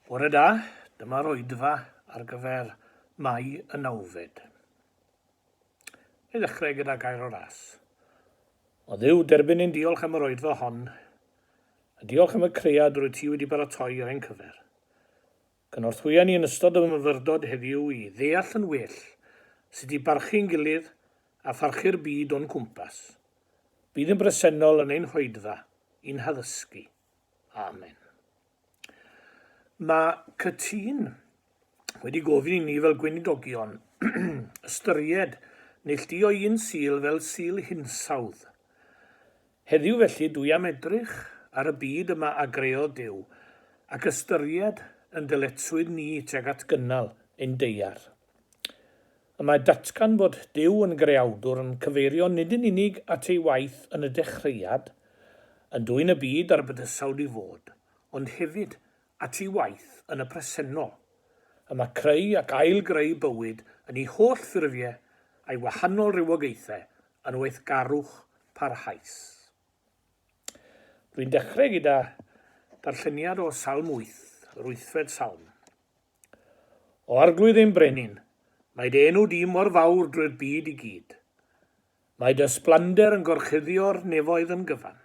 Bore da, dyma'r oedfa ar gyfer Mai y 9fed. Neu ddechrau gyda gair o ras. O Dduw, derbyn ein diolch am yr oedfa hon, a diolch am y cread rwy ti wedi baratoi ar ein cyfer. Cynorthwya ni yn ystod y myfyrdod heddiw i ddeall yn well sut i barchu'n gilydd a pharchu'r byd o'n cwmpas. Bydd yn bresennol yn ein hoedfa i'n haddysgu. Amen. Mae cytun wedi gofyn i ni fel gweinidogion ystyried neilltu o un sul fel Sul Hinsawdd. Heddiw felly dwi am edrych ar y byd yma a greu Duw ac ystyried yn dyletswydd ni tuag at gynnal ein deiar. Y mae datgan bod Duw yn greawdwr yn cyfeirio nid yn unig at ei waith yn y dechreuad, yn dwyn y byd ar bydysawd i fod, ond hefyd at ei waith yn y presennol. Y mae creu ac ailgreu bywyd yn ei holl ffurfiau a'i wahanol rywogaethau yn weithgarwch parhaus. Dwi'n dechrau gyda darlleniad o Salm 8, yr 8fed salm. O arglwydd ein brenin, mae dy enw di mor fawr drwy'r byd i gyd. Mae dy ysblander yn gorchuddio'r nefoedd yn gyfan.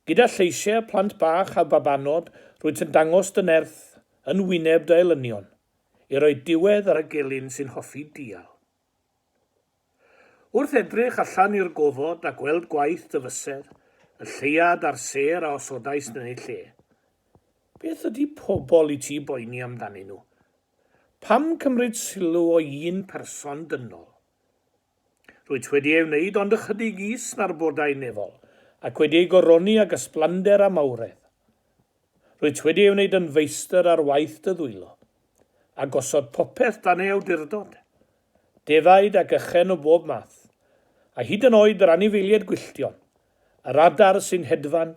Gyda lleisiau plant bach a babanod, rwyt yn dangos dy nerth yn wyneb dy elynion, i roi diwedd ar y gelyn sy'n hoffi dial. Wrth edrych allan i'r gofod a gweld gwaith dy fysedd, y lleiad a'r ser a osodais yn ei lle. Beth ydy pobl i ti boeni amdanyn nhw? Pam cymryd sylw o un person dynol? Rwyt wedi ei wneud ond ychydig is na'r bodau nefol, ac wedi ei goroni ag ysblander a mawredd. Rwyt wedi ei wneud yn feistr ar waith dy ddwylo, a gosod popeth dan ei awdurdod, defaid ac ychen o bob math, a hyd yn oed yr anifeiliaid gwylltion, yr adar sy'n hedfan,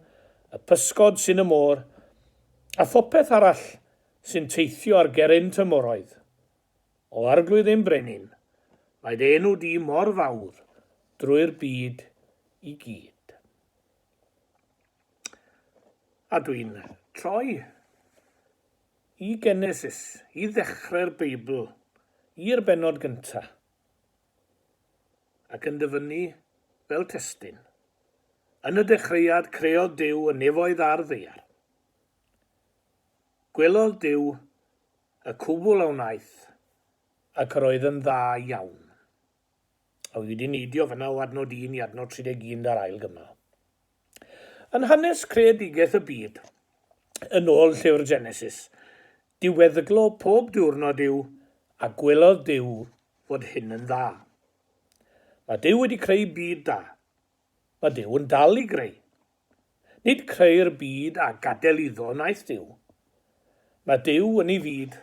y pysgod sy'n y môr, a phopeth arall sy'n teithio ar geryn tymoroedd. O arglwydd ein brenin, mae dy enw di mor fawr drwy'r byd i gyd. A dwi'n troi i Genesis, i ddechrau'r Beibl, i'r bennod gyntaf, ac yn dyfynnu fel testun. Yn y dechreuad creodd Duw y nefoedd a'r ddaear. Gwelodd Duw y cwbl a wnaeth, ac yr oedd yn dda iawn. A wedi neidio fyna o adnod 1 i adnod 31 ar ail gymal. Yn hanes creadigaeth y byd, yn ôl llyfr Genesis, diweddglo pob diwrnod yw a gwelodd Duw fod hyn yn dda. Mae Duw wedi creu byd da. Mae Duw yn dal i greu. Nid creu'r byd a gadael iddo wnaeth Duw. Mae Duw yn ei fyd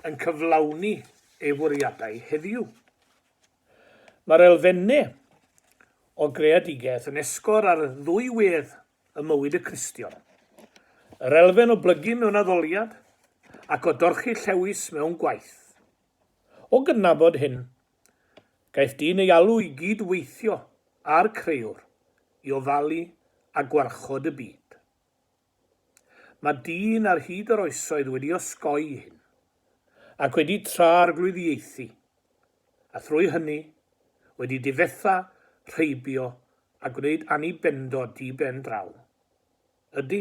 yn cyflawni ei fwriadau heddiw. Mae'r elfennau o greadigaeth yn esgor ar ddwy wedd y mywyd y Cristion. Yr elfen o blygu mewn addoliad ac o dorchu llewis mewn gwaith. O gydnabod hyn, gaeth dyn ei alw i gydweithio a'r creuwr i ofalu a gwarchod y byd. Mae dyn ar hyd yr oesoedd wedi osgoi hyn ac wedi tra'r glwyddiaethu, a thrwy hynny wedi difetha, rheibio a gwneud annibendod di ben draw. Ydy,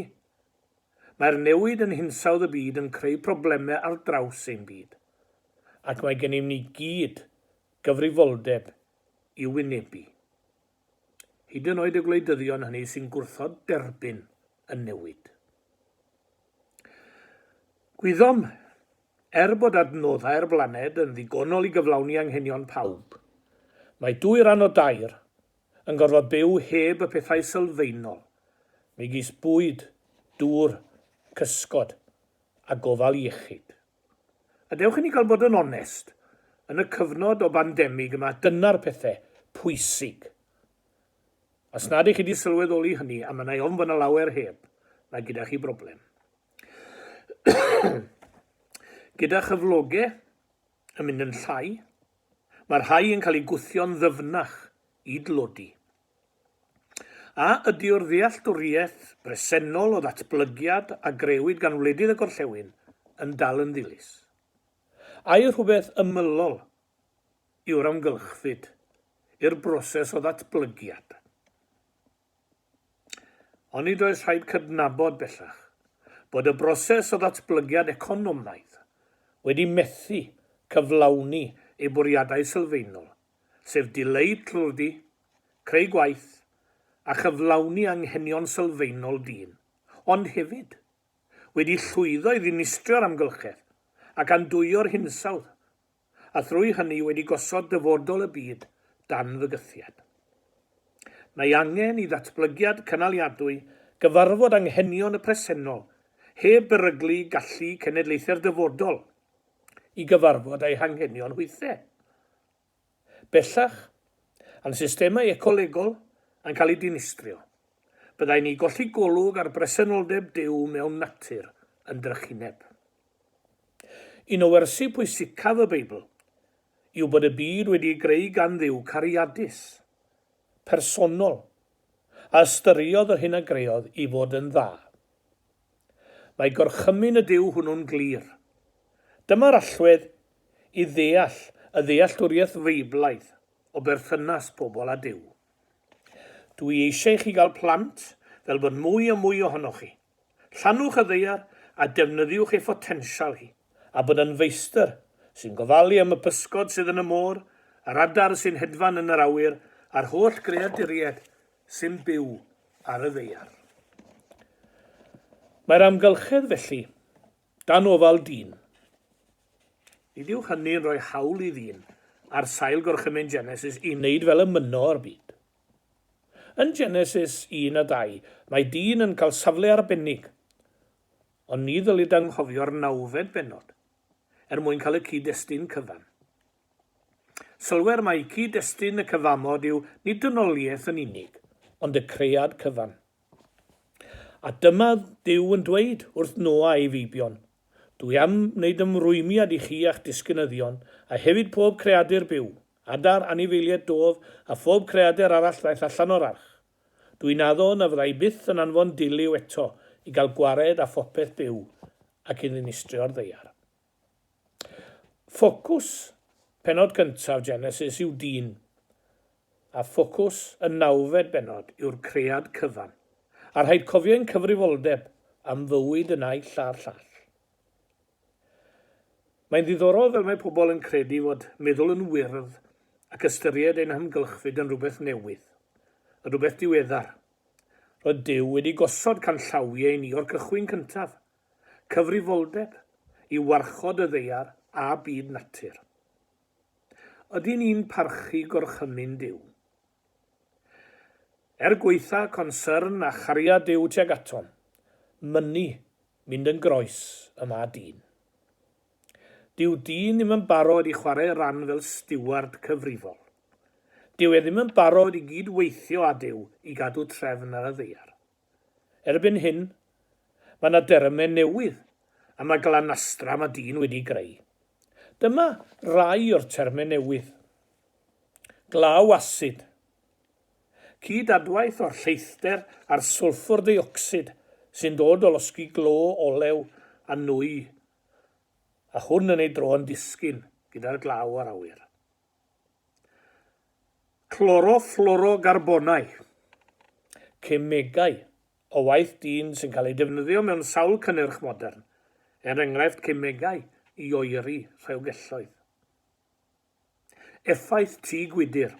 mae'r newid yn hinsawdd y byd yn creu problemau ar draws ein byd, ac mae gennym ni gyd gyfrifoldeb i wynebu. Hyd yn oed y gwleidyddion hynny sy'n gwrthod derbyn y newid. Gwyddom, bod adnoddau'r blaned yn ddigonol i gyflawni anghenion pawb, mae 2 ran o dair yn gorfod byw heb y pethau sylfaenol, megis bwyd, dŵr, cysgod a gofal iechyd. A dewch i ni gael bod yn onest, yn y cyfnod o bandemig yma, dyna'r pethau pwysig. Os nad ych chi wedi sylweddoli hynny, a mae yna ofn bod yna lawer heb, mae gyda chi broblem. Gyda chyflogau yn mynd yn llai, mae'r rhai yn cael ei gwthio'n ddyfnach i dlodi. A ydy'r ddealltwriaeth bresennol o ddatblygiad a grewyd gan wledydd y gorllewin yn dal yn ddilys. A yw'r rhywbeth ymylol yw'r amgylchfyd i'r broses o ddatblygiad. Ond nid oes rhaid cydnabod bellach bod y broses o ddatblygiad economaidd wedi methu cyflawni ei bwriadau sylfaenol, sef dileu tlwyddi, creu gwaith a chyflawni anghenion sylfaenol dyn, ond hefyd wedi llwyddo i ddinistrio'r amgylchedd ac andwyo'r hinsawdd, a thrwy hynny wedi gosod dyfodol y byd dan fygythiad. Mae angen i ddatblygiad cynaliadwy gyfarfod anghenion y presennol heb beryglu gallu cenedlaethau'r dyfodol i gyfarfod ei hanghenion hwythau. Bellach, a'n systemau ecolegol yn cael ei dinistrio, byddai'n ni golli golwg ar bresenoldeb Duw mewn natur yn drychineb. Un o wersi pwysicaf y Beibl yw bod y byd wedi greu gan Dduw cariadus, personol, a ystyriodd yr hyn a greodd i fod yn dda. Mae gorchymyn y Duw hwnnw'n glir. Dyma'r allwedd i ddeall y ddealltwriaeth feiblaidd o berthynas pobl a Duw. Dwi eisiau chi gael plant fel bod mwy a mwy ohonoch chi. Llannwch y ddeiar a defnyddiwch ei photensial hi, a bod yn feistr sy'n gofalu am y pysgod sydd yn y môr, yr adar sy'n hedfan yn yr awyr, a'r holl greaduriaid sy'n byw ar y ddeiar. Mae'r amgylchedd felly dan ofal dyn. Nid yw hynny'n rhoi hawl i ddyn ar sail gorchymyn Genesis i wneud fel y myno o'r byd. Yn Genesis 1 a 2, mae dyn yn cael safle arbennig, ond ni ddylid anghofio'r 9fed bennod, mwyn cael y cyd-destun cyfan. Sylwer mae cyd-destun y cyfamod yw nid dynoliaeth yn unig, ond y cread cyfan. A dyma Duw yn dweud wrth Noa ei feibion, dwi am wneud ymrwymiad i chi a'ch disgynyddion, a hefyd pob creadur byw, adar, anifeiliaid dof, a phob creadur arall ddaeth allan o'r arch. Dwi'n addo na fyddai byth yn anfon diliw eto i gael gwared a phopeth byw ac i ddinistrio'r ddeiar. Ffocws pennod cyntaf Genesis yw dyn, a ffocws y 9fed bennod yw'r cread cyfan, a rhaid cofio'n cyfrifoldeb am fywyd yn aill a'r llall. Mae'n ddiddorol fel mae pobl yn credu fod meddwl yn wyrdd ac ystyried ein hamgylchfyd yn rhywbeth newydd, yn rhywbeth diweddar. Roedd Duw wedi gosod canllawiau ni o'r cychwyn cyntaf, cyfrifoldeb i warchod y ddeiar a byd natur. Ydy'n ni'n parchu gorchymyn Duw? Gweitha concern a chariad Duw tuag atom, mynnu mynd yn groes yma dyn. Dyw dyn ddim yn barod i chwarae ran fel stiward cyfrifol. Dyw e ddim yn barod i gydweithio â Duw i gadw trefn ar y ddeiar. Erbyn hyn, mae yna dermau newydd am y glanastra mae dyn wedi greu. Dyma rai o'r termau newydd. Glaw asid. Cydadwaith o'r lleithder a'r swlffwr deuocsid sy'n dod o losgi glo, olew a nwy, a hwn yn ei dro'n disgyn gyda'r glaw ar awyr. Clorofluorogarbonau, cemegau o waith dyn sy'n cael ei defnyddio mewn sawl cynnyrch modern, enghraifft cemegau i oeri rhewgelloedd. Effaith tŷ gwydyr.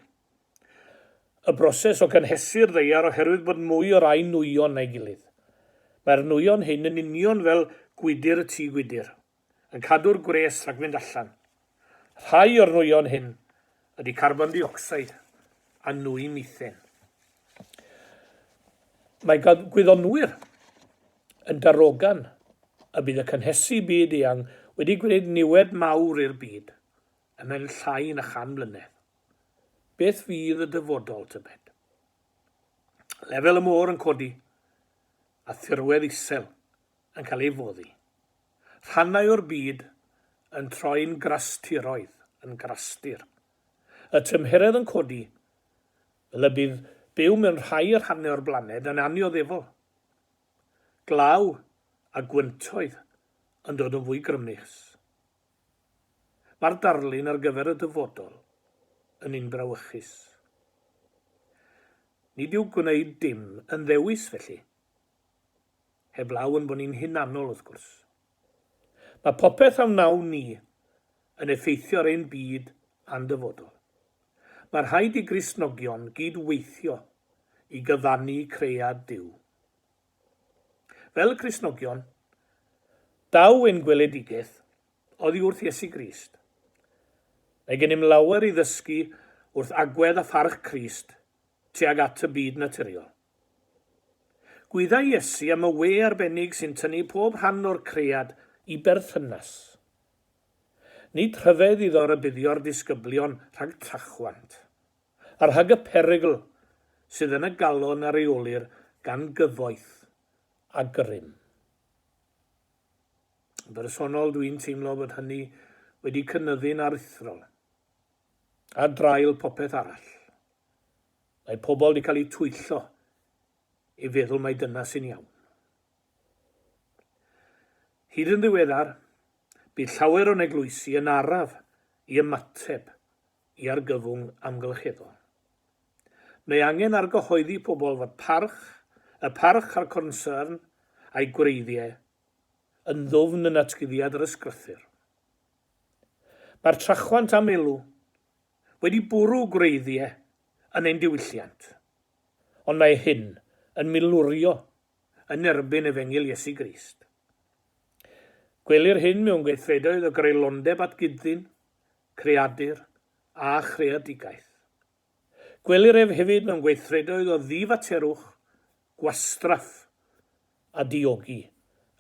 Y broses o gynhesu'r ddeiar oherwydd bod mwy o rai nwyon neu gilydd. Mae'r nwyon hyn yn union fel gwydyr y tŷ gwydyr, yn cadw'r gwres rhag fynd allan. Rhai o'r nwyon hyn ydy carbon dioxide a nwy mithen. Mae gwyddonwyr yn darogan y bydd y cynhesu byd eang wedi gwneud niwed mawr i'r byd ymhen llai na 100 mlynedd. Beth fydd y dyfodol tybed? Lefel y môr yn codi a thirwedd isel yn cael ei foddi. Rhannau o'r byd yn troi'n grasturoedd, yn grastur. Y tymheredd yn codi, fel y bydd byw mewn rhai yr hanner o'r blaned yn annioddefol. Glaw a gwyntoedd yn dod yn fwy grymus. Mae'r darlun ar gyfer y dyfodol yn un brawychus. Nid yw gwneud dim yn ddewis felly, heblaw yn bod ni'n hunanol wrth gwrs. Mae popeth am nawn ni yn effeithio'r ein byd a'n dyfodol. Mae rhaid i Gristnogion gydweithio i gyfannu cread Duw. Fel Cristnogion, daw ein gweledigaeth oddi wrth Iesu Grist. Mae gennym lawer i ddysgu wrth agwedd a pharch Crist tuag at y byd naturiol. Gwydda Iesu am y we arbennig sy'n tynnu pob rhan o'r cread i berthynas. Nid rhyfedd iddo rybuddio'r disgyblion rhag trachwant, a rhag y perygl sydd yn y galon a reolir gan gyfoeth a grym. Yn bersonol dwi'n teimlo bod hynny wedi cynyddu'n aruthrol a drail popeth arall. Mae pobl wedi cael eu twyllo i feddwl mai dyna sy'n iawn. Hyd yn ddiweddar, bydd llawer o'n eglwysi yn araf i ymateb i argyfwng amgylcheddol. Mae angen argyhoeddi pobl fod y parch a'r concern a'i gwreiddiau yn ddwfn yn atgyddiad yr ysgrythyr. Mae'r trachwant am elw wedi bwrw gwreiddiau yn ein diwylliant, ond mae hyn yn milwrio yn erbyn efengyl Iesu Grist. Gwelir hyn mewn gweithredoedd o greulondeb at gyddyn, creadur a chreadigaeth. Gwelir ef hefyd mewn gweithredoedd o ddifaterwch, gwastraff a diogi,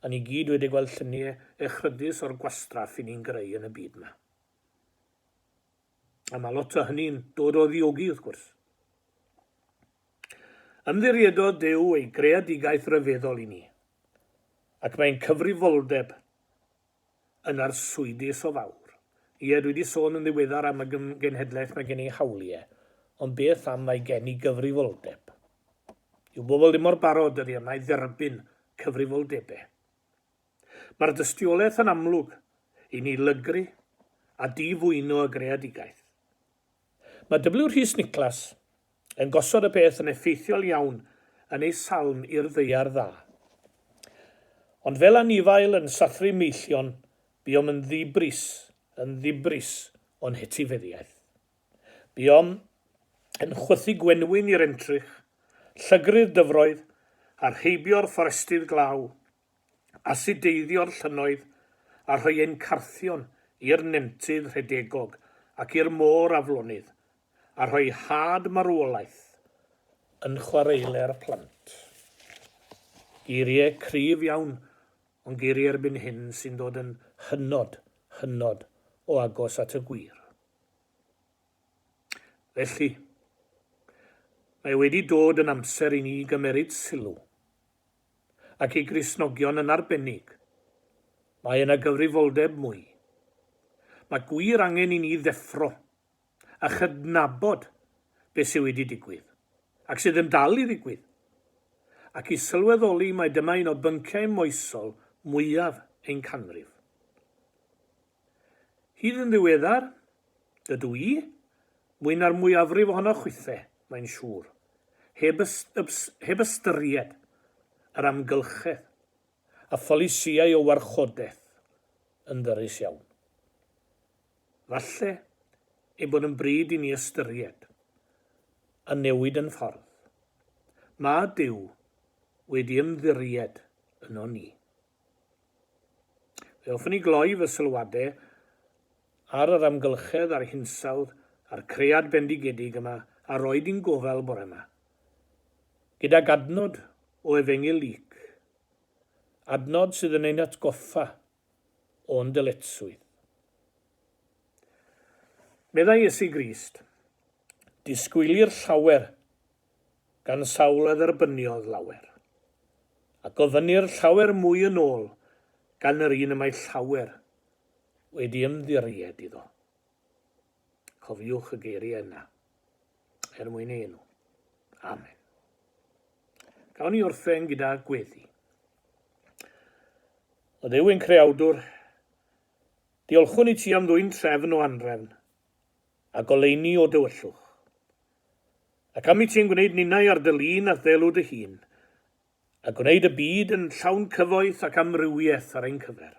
a ni gyd wedi gweld lluniau echrydus o'r gwastraff i ni'n greu yn y byd yma. A mae lot o hynny'n dod o ddiogi wrth gwrs. Ymddiriedodd Duw ei greadigaeth ryfeddol i ni, ac mae'n cyfrifoldeb yn arswydus o fawr. Ie, dwi wedi sôn yn ddiweddar am y genhedlaeth mae gen ei hawliau, ond beth am mae gen i gyfrifoldeb? Yw bobl ddim mor barod ydy yma i dderbyn cyfrifoldebau. Mae'r dystiolaeth yn amlwg i ni lygru a difwyno y greadigaeth. Mae W. Rhys Niclas yn gosod y peth yn effeithiol iawn yn ei salm i'r ddeiar dda. Ond fel anifail yn sathru meillion, buom yn ddibris o'n hetifeddiaeth. Buom yn chwythu gwenwyn i'r entrych, llygru'r dyfroedd, a'r heibio'r fforestydd glaw, asideiddio'r llynoedd, a rhoi ein carthion i'r nentydd rhedegog ac i'r môr aflonydd, a rhoi had marwolaeth yn chwaraeler plant. Geiriau cryf iawn, ond geiriau erbyn hyn sy'n dod yn hynod o agos at y gwir. Felly, mae wedi dod yn amser i ni gymeryd sylw, ac i Gristnogion yn arbennig, mae yna gyfrifoldeb mwy. Mae gwir angen i ni ddeffro a chydnabod beth sydd wedi digwydd, ac sydd yn dal i ddigwydd, ac i sylweddoli mae dyma un o bynciau moesol mwyaf ein canrif. Hyd yn ddiweddar, dydw i, mwy na'r mwyafrif ohono chwythau, mae'n siŵr, heb ystyried yr amgylchedd a pholisiau o warchodaeth yn ddyrus iawn. Falle ei bod yn bryd i ni ystyried a newid yn ffordd. Mae Duw wedi ymddiried yno ni. Fe hoffwn ni gloi fy sylwadau ar yr amgylchedd a'r hinsawdd a'r cread bendigedig yma a roed i'n gofal bore yma. Gydag adnod o efengyl lyc, adnod sydd yn ein atgoffa o'n dyletswydd. Meddai Iesu Grist, disgwylir llawer gan sawl a dderbyniodd lawer, ac ofynnir llawer mwy yn ôl gan yr un y mae llawer wedi ymddiried iddo. Cofiwch y geiriau yna, mwyn ei enw. Amen. Gawn ni wrthyn gyda gweddi. O Dduw ein creawdwr, diolchwn i ti am ddwy'n trefn o anrefn, a goleini o dywyllwch. Ac am i ti'n gwneud ninnau ar dy lun a ddelw dy hun, a gwneud y byd yn llawn cyfoeth ac amrywiaeth ar ein cyfer.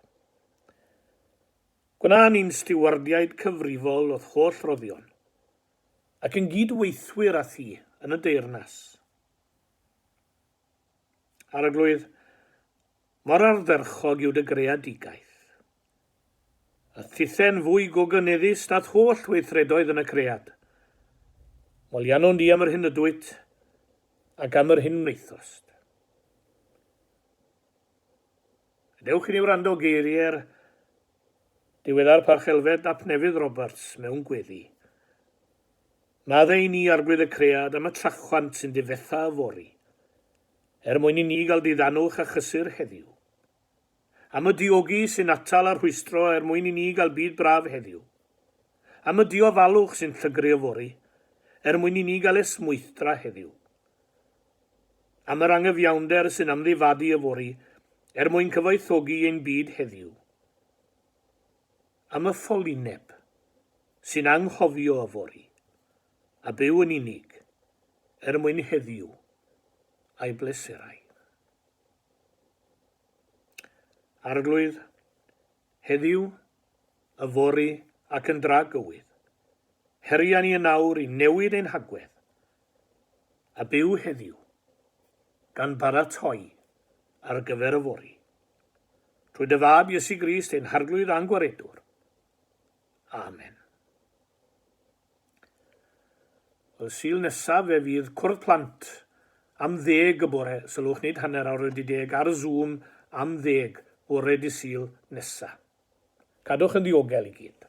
Gwna ni'n stiwardiaid cyfrifol o'th holl roddion, ac yn gydweithwyr â thi yn y deyrnas. Arglwydd, mor ardderchog yw dy greadigaeth. A thithen fwy gogyneddus dath holl weithredoedd yn y cread. Molianon di am yr hyn y dwyt, ac am yr hyn wneithost. Dewch i ni wrando geiriau'r diweddar parchelfed ap Nefydd Roberts mewn gweddi. Maddau ni arglwydd y cread am y trachwant sy'n difetha y fori, mwyn i ni gael diddanwch a chysur heddiw. Am y diogi sy'n atal ar rhwystro mwyn i ni gael byd braf heddiw. Am y diofalwch sy'n llygru y fori, mwyn i ni gael esmwythra heddiw. Am yr angyfiawnder sy'n amddifadu y fori, mwyn cyfoethogi ein byd heddiw. Am y ffolineb sy'n anghofio y fori, a byw yn unig, mwyn heddiw a'i bleserau. Arglwydd, heddiw, y fori ac yn dra gywydd, heria ni yn awr i newid ein hagwedd, a byw heddiw, gan baratoi ar gyfer y fori. Trwy dy fab Iesu Grist ein harglwydd a'n gwaredwr. Amen. Y Sul nesaf fe fydd cwrdd plant am 10 y bore, sylwch nid hanner awr wedi 10, ar Zoom am 10 bore dy Sul nesaf. Cadwch yn ddiogel i gyd.